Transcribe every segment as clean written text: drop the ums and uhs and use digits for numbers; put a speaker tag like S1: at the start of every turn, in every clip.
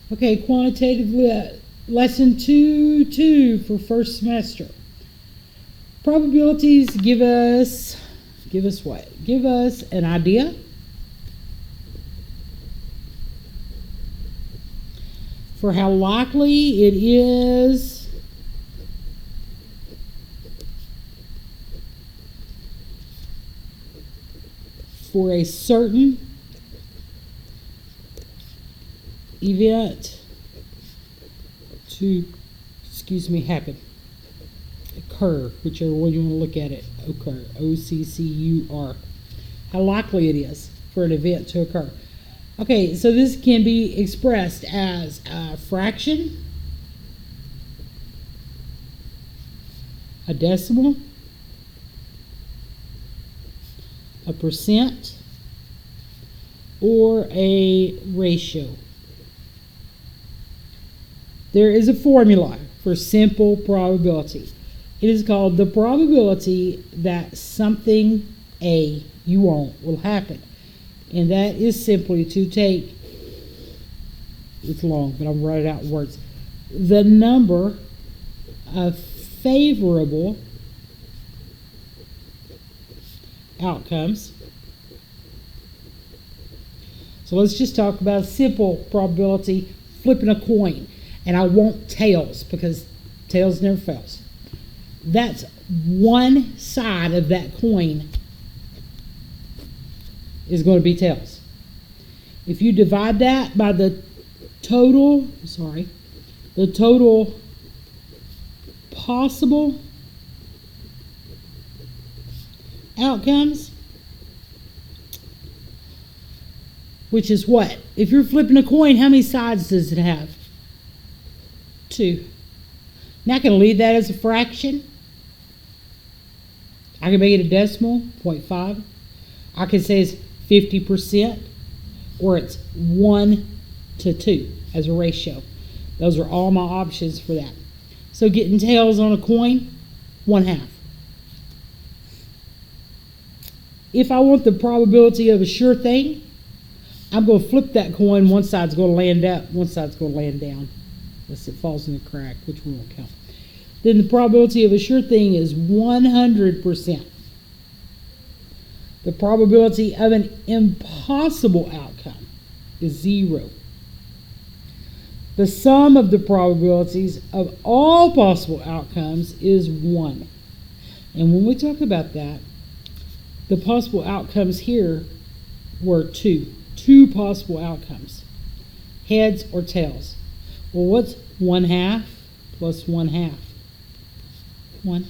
S1: Okay, quantitative lesson 2 for first semester. Probabilities give us what? Give us an idea for how likely it is for a certain event to, happen, occur, whichever way you want to look at it, occur, O-C-C-U-R, how likely it is for an event to occur. Okay, so this can be expressed as a fraction, a decimal, a percent, or a ratio. There is a formula for simple probability. It is called the probability that something A you want will happen. And that is simply to take, it's long, but I'm writing out words, the number of favorable outcomes. So let's just talk about a simple probability, flipping a coin. And I want tails because tails never fails. That's one side of that coin is going to be tails. If you divide that by the total possible outcomes, which is what? If you're flipping a coin, how many sides does it have? 2. Now I can leave that as a fraction. I can make it a decimal, 0.5. I can say it's 50%, or it's 1 to 2 as a ratio. Those are all my options for that. So getting tails on a coin, 1/2. If I want the probability of a sure thing, I'm going to flip that coin. One side's going to land up, one side's going to land down. Unless it falls in a crack, which we won't count. Then the probability of a sure thing is 100%. The probability of an impossible outcome is 0. The sum of the probabilities of all possible outcomes is 1. And when we talk about that, the possible outcomes here were 2. 2 possible outcomes. Heads or tails. Well, what's 1/2 plus 1/2? 1.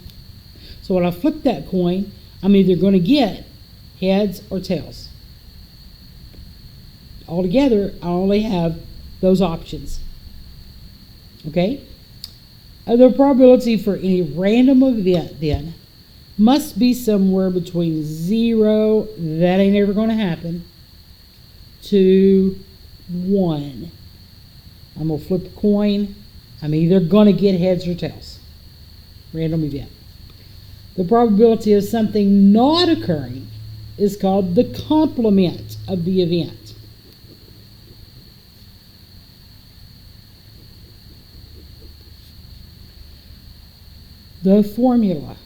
S1: So when I flip that coin, I'm either going to get heads or tails. Altogether, I only have those options. Okay? The probability for any random event, then, must be somewhere between 0, that ain't ever going to happen, to 1. I'm going to flip a coin. I'm either going to get heads or tails. Random event. The probability of something not occurring is called the complement of the event. The formula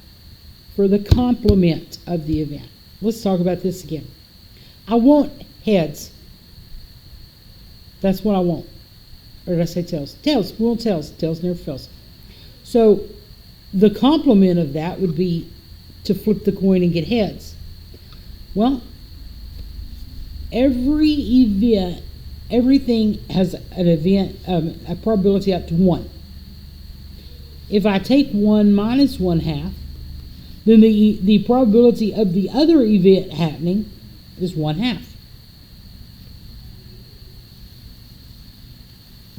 S1: for the complement of the event. Let's talk about this again. I want heads. That's what I want. Or did I say tails? Tails. We want tails. Tails never fails. So the complement of that would be to flip the coin and get heads. Well, every event, everything has an event, a probability up to 1. If I take 1 minus 1/2, then the probability of the other event happening is 1/2.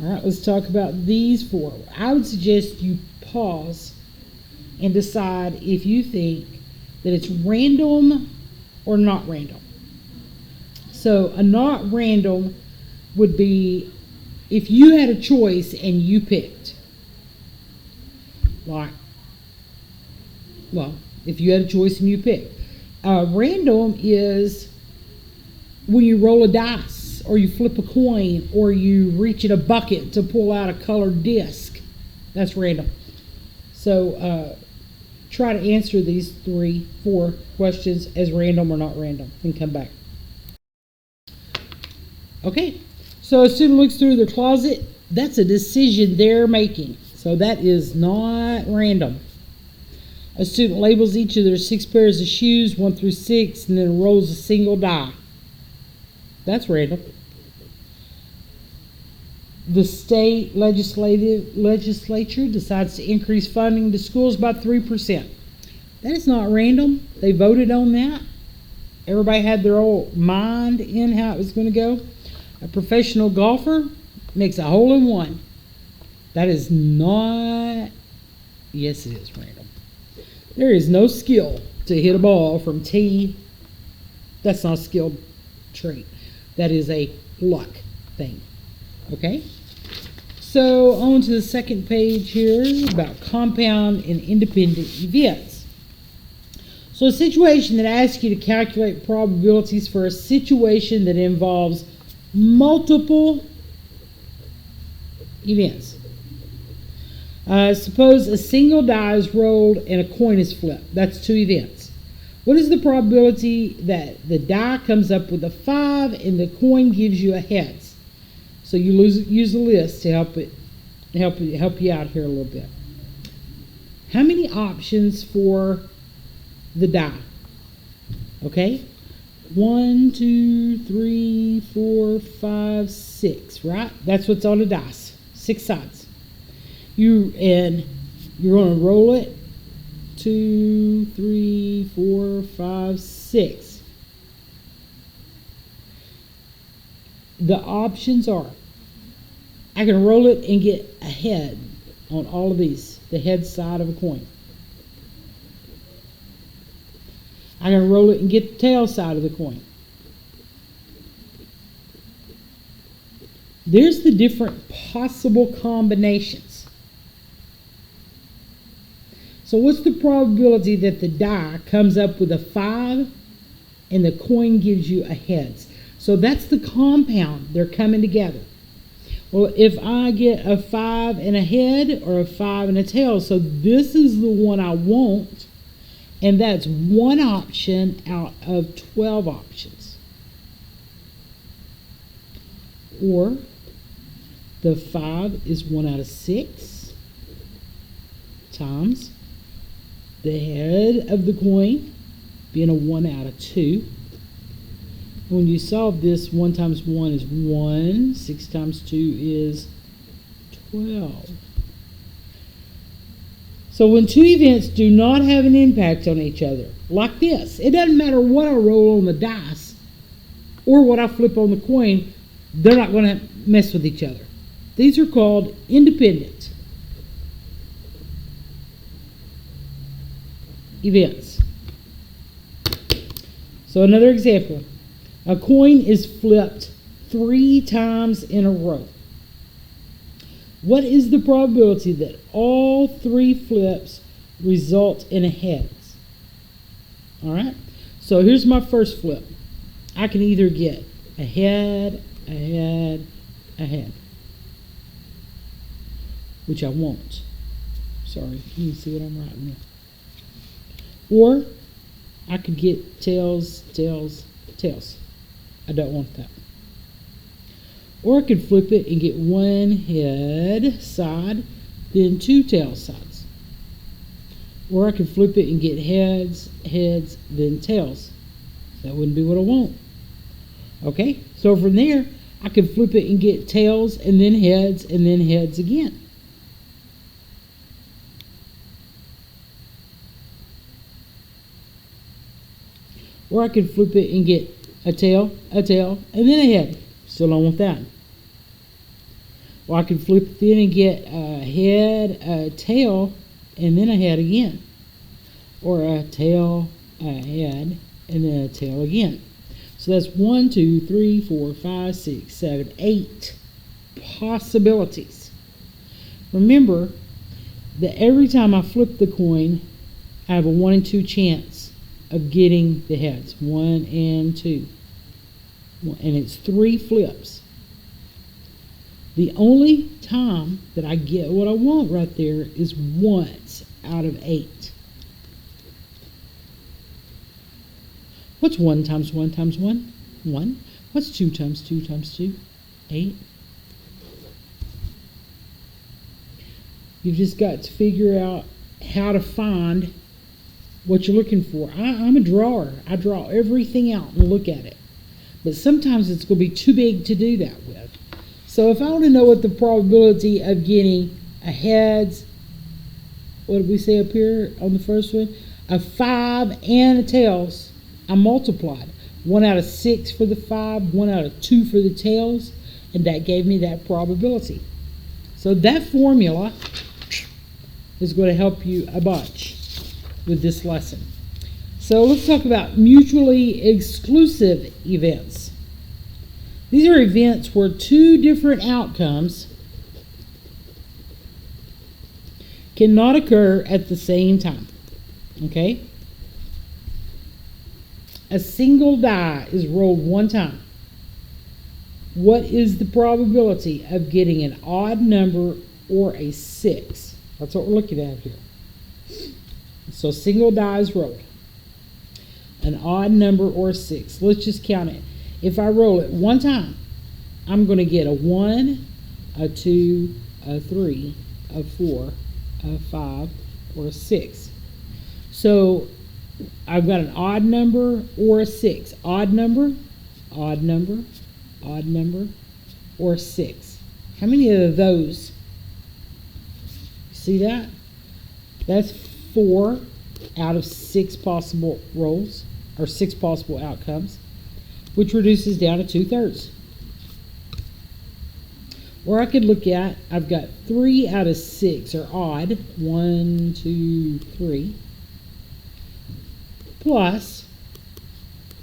S1: All right, let's talk about these 4. I would suggest you pause and decide if you think that it's random or not random. So a not random would be if you had a choice and you picked. Like, well, if you had a choice and you picked. Random is when you roll a dice or you flip a coin, or you reach in a bucket to pull out a colored disc. That's random. So try to answer these 4 questions as random or not random, and come back. Okay, so a student looks through their closet. That's a decision they're making. So that is not random. A student labels each of their 6 pairs of shoes, 1 through 6, and then rolls a single die. That's random. The state legislature decides to increase funding to schools by 3%. That is not random. They voted on that. Everybody had their old mind in how it was going to go. A professional golfer makes a hole in one. That is not, yes it is random. There is no skill to hit a ball from tee. That's not a skilled trait. That is a luck thing. Okay? So on to the second page here about compound and independent events. So a situation that asks you to calculate probabilities for a situation that involves multiple events. Suppose a single die is rolled and a coin is flipped. That's 2 events. What is the probability that the die comes up with a 5 and the coin gives you a heads? So you use a list to help you out here a little bit. How many options for the die? Okay, 1, 2, 3, 4, 5, 6. Right? That's what's on the dice. 6 sides. You're going to roll it. 2, 3, 4, 5, 6. The options are, I can roll it and get a head on all of these, the head side of a coin. I can roll it and get the tail side of the coin. There's the different possible combinations. So what's the probability that the die comes up with a 5 and the coin gives you a heads? So that's the compound. They're coming together. Well, if I get a 5 and a head or a 5 and a tail, so this is the one I want, and that's one option out of 12 options. Or the 5 is 1 out of 6 times the head of the coin being a 1 out of 2. When you solve this, 1 times 1 is 1. 6 times 2 is 12. So when 2 events do not have an impact on each other, like this, it doesn't matter what I roll on the dice or what I flip on the coin, they're not going to mess with each other. These are called independent events. So another example. A coin is flipped 3 times in a row. What is the probability that all 3 flips result in a heads? All right. So here's my first flip. I can either get a head, a head, a head, which I won't. Sorry, can you see what I'm writing there? Or I could get tails, tails, tails. I don't want that. Or I could flip it and get 1 head side, then 2 tail sides. Or I could flip it and get heads, heads, then tails. That wouldn't be what I want. Okay, so from there, I could flip it and get tails, and then heads again. Or I could flip it and get a tail, and then a head. Still don't want that. Or I could flip it then and get a head, a tail, and then a head again. Or a tail, a head, and then a tail again. So that's 1, 2, 3, 4, 5, 6, 7, 8 possibilities. Remember that every time I flip the coin, I have a 1 in 2 chance of getting the heads. 1 and 2. and it's 3 flips. The only time that I get what I want right there is once out of 8. What's 1 times 1 times 1? 1. What's 2 times 2 times 2? 8. You've just got to figure out how to find what you're looking for. I'm a drawer. I draw everything out and look at it. But sometimes it's going to be too big to do that with. So if I want to know what the probability of getting a heads, what did we say up here on the first one? A 5 and a tails, I multiplied. 1 out of 6 for the 5, 1 out of 2 for the tails, and that gave me that probability. So that formula is going to help you a bunch with this lesson. So let's talk about mutually exclusive events. These are events where 2 different outcomes cannot occur at the same time. Okay? A single die is rolled 1 time. What is the probability of getting an odd number or a 6? That's what we're looking at here. So single die is rolled. An odd number or a 6. Let's just count it. If I roll it 1 time, I'm going to get a 1, a 2, a 3, a 4, a 5, or a 6. So I've got an odd number or a 6. Odd number, odd number, odd number, or 6. How many of those? See that? That's 4 out of 6 possible rolls, or 6 possible outcomes, which reduces down to 2/3. Or I could look at, I've got 3 out of 6 are odd, 1, 2, 3, plus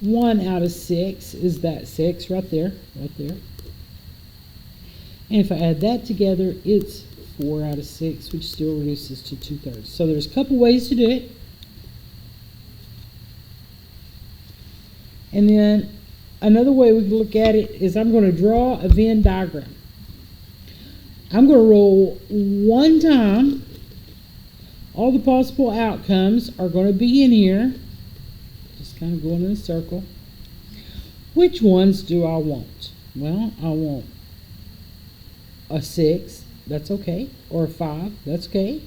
S1: 1 out of 6 is that 6 right there, right there. And if I add that together, it's 4 out of 6, which still reduces to 2/3. So there's a couple ways to do it. And then another way we can look at it is I'm going to draw a Venn diagram. I'm going to roll 1 time. All the possible outcomes are going to be in here. Just kind of going in a circle. Which ones do I want? Well, I want a 6. That's okay. Or a 5. That's okay.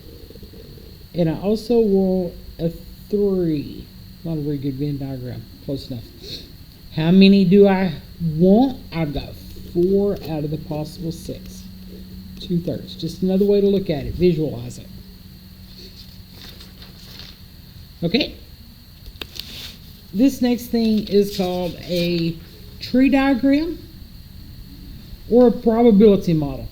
S1: And I also want a 3. Not a very good Venn diagram. Close enough. How many do I want? I've got 4 out of the possible 6. 2/3. Just another way to look at it. Visualize it. Okay. This next thing is called a tree diagram or a probability model.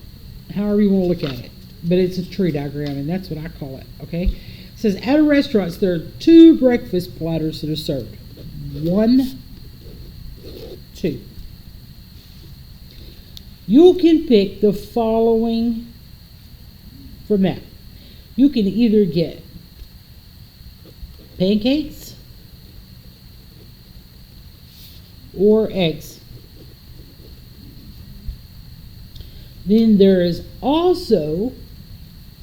S1: However you want to look at it. But it's a tree diagram, and that's what I call it. Okay. It says at a restaurant there are 2 breakfast platters that are served. 1, 2. You can pick the following from that. You can either get pancakes or eggs. Then there is also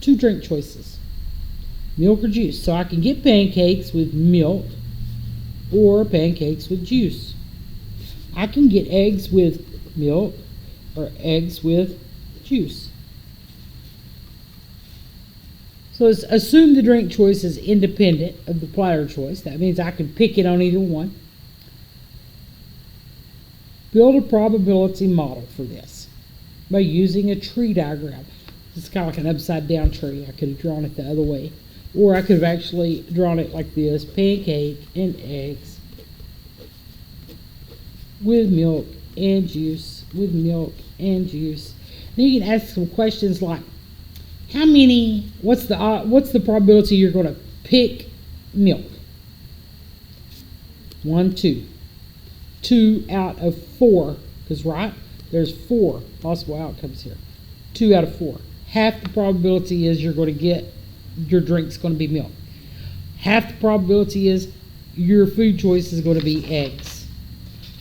S1: 2 drink choices. Milk or juice. So I can get pancakes with milk or pancakes with juice. I can get eggs with milk or eggs with juice. So assume the drink choice is independent of the platter choice. That means I can pick it on either one. Build a probability model for this by using a tree diagram. It's kind of like an upside down tree. I could have drawn it the other way. Or I could have actually drawn it like this. Pancake and eggs with milk and juice, with milk and juice. Then you can ask some questions like, how many, what's the probability you're going to pick milk? 1, 2. 2 out of 4, because right, there's 4 possible outcomes here. 2 out of 4. Half the probability is you're going to get, your drink's going to be milk. Half the probability is your food choice is going to be eggs.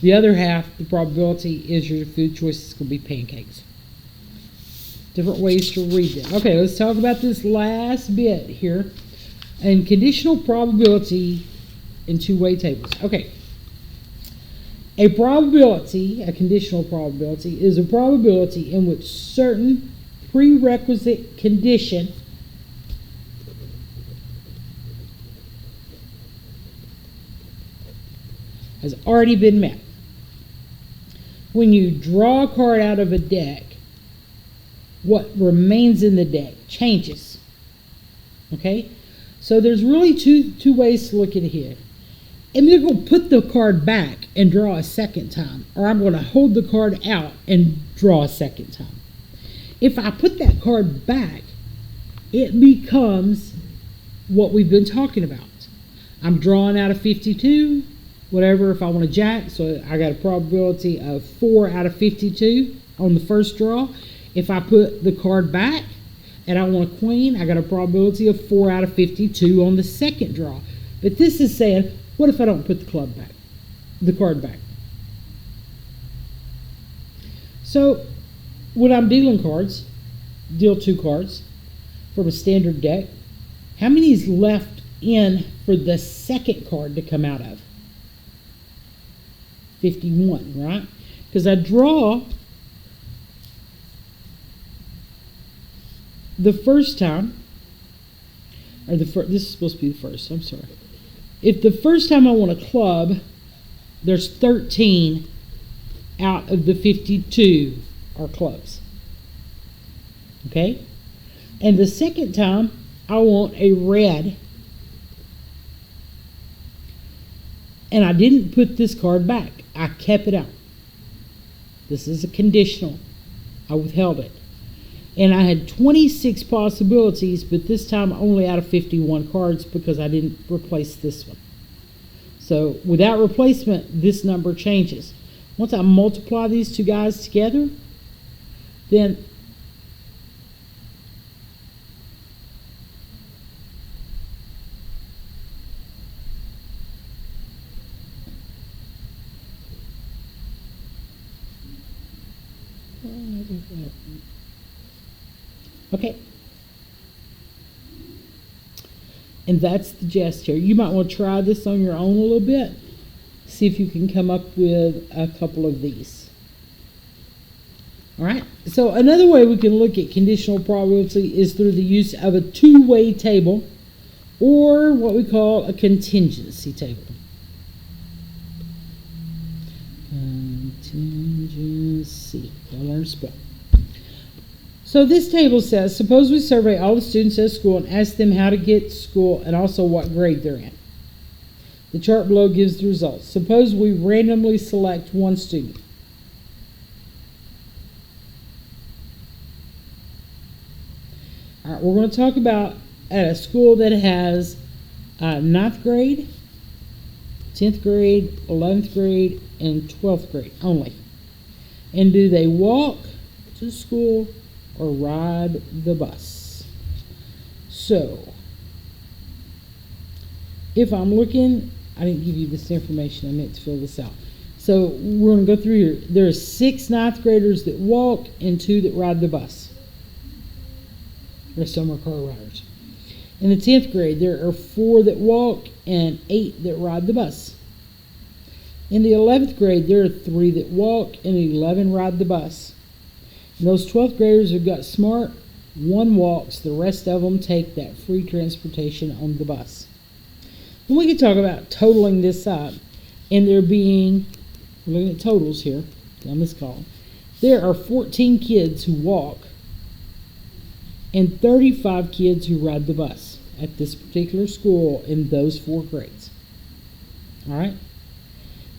S1: The other half, the probability, is your food choice is going to be pancakes. Different ways to read them. Okay, let's talk about this last bit here. And conditional probability in two-way tables. Okay. A probability, a conditional probability, is a probability in which certain prerequisite condition has already been met. When you draw a card out of a deck, what remains in the deck changes. Okay? So there's really two ways to look at it here. I'm either going to put the card back and draw a second time, or I'm going to hold the card out and draw a second time. If I put that card back, it becomes what we've been talking about. I'm drawing out of 52, whatever, if I want to jack, so I got a probability of 4 out of 52 on the first draw. If I put the card back and I want a queen, I got a probability of 4 out of 52 on the second draw. But this is saying, what if I don't put the card back? So when I'm dealing cards, deal 2 cards from a standard deck, how many is left in for the second card to come out of? 51, right? Because I draw the first time, or this is supposed to be the first, I'm sorry. If the first time I want a club, there's 13 out of the 52 are clubs. Okay? And the second time, I want a red. And I didn't put this card back. I kept it out. This is a conditional. I withheld it. And I had 26 possibilities, but this time only out of 51 cards because I didn't replace this one. So without replacement, this number changes. Once I multiply these two guys together, then okay. And that's the gist here. You might want to try this on your own a little bit. See if you can come up with a couple of these. All right. So another way we can look at conditional probability is through the use of a two-way table, or what we call a contingency table. Contingency. I'll learn to spell. So this table says, suppose we survey all the students at school and ask them how to get to school and also what grade they're in. The chart below gives the results. Suppose we randomly select one student. All right, we're going to talk about at a school that has 9th grade, 10th grade, 11th grade, and 12th grade only. And do they walk to school or ride the bus? So, if I'm looking, I didn't give you this information, I meant to fill this out. So, we're going to go through here. There are 6 9th graders that walk and 2 that ride the bus. The rest of them are car riders. In the 10th grade, there are 4 that walk and 8 that ride the bus. In the 11th grade, there are 3 that walk and 11 ride the bus. And those 12th graders who got smart, 1 walks, the rest of them take that free transportation on the bus. And we can talk about totaling this up, and there being, we're looking at totals here, on this column. There are 14 kids who walk and 35 kids who ride the bus at this particular school in those 4 grades. All right?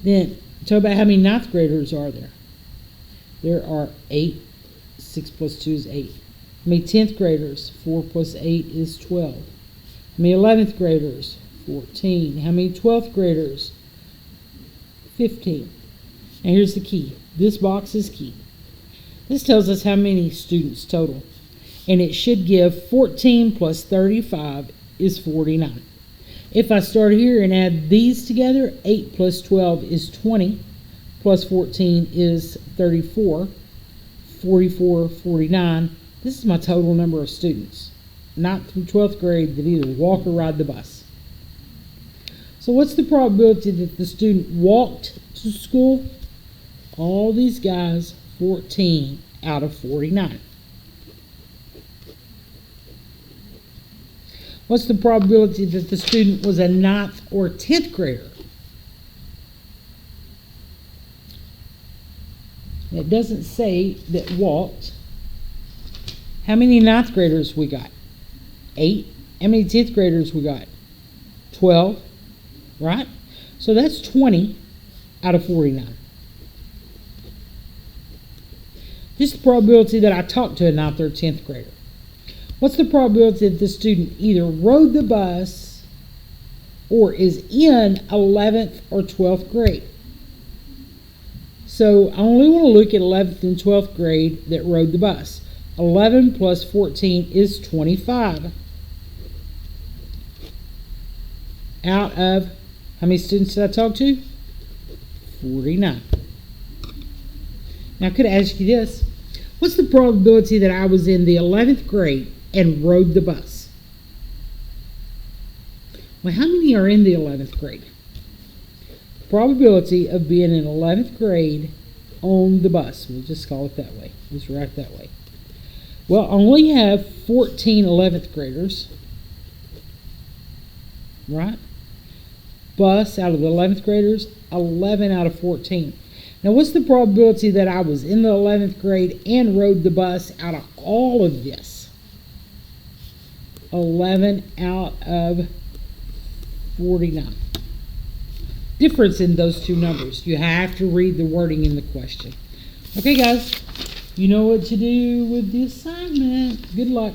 S1: Then, talk about how many 9th graders are there. There are 8. 6 plus 2 is 8. How many 10th graders? 4 plus 8 is 12. How many 11th graders? 14. How many 12th graders? 15. And here's the key. This box is key. This tells us how many students total. And it should give 14 plus 35 is 49. If I start here and add these together, 8 plus 12 is 20. plus 14 is 34. 44, 49. This is my total number of students, 9th through 12th grade, that either walk or ride the bus. So what's the probability that the student walked to school? All these guys, 14 out of 49. What's the probability that the student was a 9th or 10th grader? It doesn't say that walked. How many 9th graders we got? 8. How many 10th graders we got? 12, right? So that's 20 out of 49. This is the probability that I talked to a 9th or 10th grader. What's the probability that the student either rode the bus or is in 11th or 12th grade? So I only want to look at 11th and 12th grade that rode the bus. 11 plus 14 is 25. Out of, how many students did I talk to? 49. Now I could ask you this. What's the probability that I was in the 11th grade and rode the bus? Well, how many are in the 11th grade? Probability of being in 11th grade on the bus. We'll just call it that way. Just write it that way. Well, I only have 14 11th graders, right? Bus out of the 11th graders, 11 out of 14. Now, what's the probability that I was in the 11th grade and rode the bus out of all of this? 11 out of 49. Difference in those two numbers. You have to read the wording in the question. Okay, guys, you know what to do with the assignment. Good luck.